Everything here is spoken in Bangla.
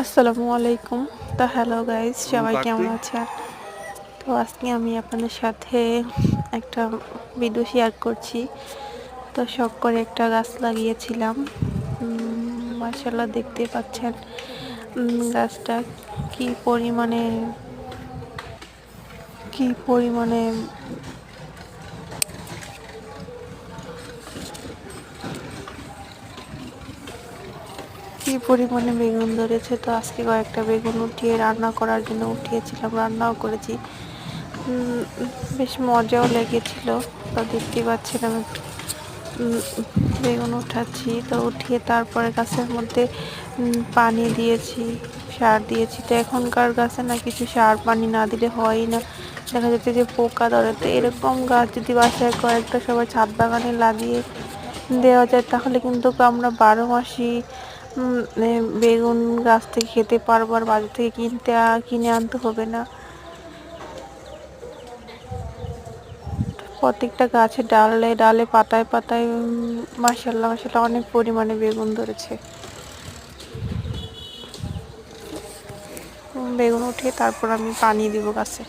আসসালামু আলাইকুম। তো হ্যালো গাইস, সবাই কেমন পাখি আছেন? তো আজকে আমি আপনাদের সাথে একটা ভিডিও শেয়ার করছি। তো শখ করে একটা গাছ লাগিয়েছিলাম। মাশাআল্লাহ, দেখতে পাচ্ছেন গাছটা কি পরিমাণে কি পরিমাণে কি পরিমাণে বেগুন ধরেছে। তো আজকে কয়েকটা বেগুন উঠিয়ে রান্না করার জন্য উঠিয়েছিলাম, রান্নাও করেছি। বেশ মজাও লেগেছিল। তো দেখতে পাচ্ছেন আমি বেগুন উঠাচ্ছি। তো উঠিয়ে তারপরে গাছের মধ্যে পানি দিয়েছি, সার দিয়েছি। তো এখনকার গাছে না কিছু সার পানি না দিলে হয়ই না, দেখা যাচ্ছে যে পোকা ধরে। তো এরকম গাছ যদি বাসায় কয়েকটা সবাই ছাদ বাগানে লাগিয়ে দেওয়া যায় তাহলে কিন্তু আমরা 12 মাসই বেগুন গাছ থেকে খেতে পারবো, আর বাজার থেকে কিনে আনতে হবে না। প্রত্যেকটা গাছের ডালে ডালে পাতায় পাতায় মাশাআল্লাহ মাশাআল্লাহ অনেক পরিমাণে বেগুন ধরেছে। বেগুন উঠিয়ে তারপর আমি পানি দিব গাছে।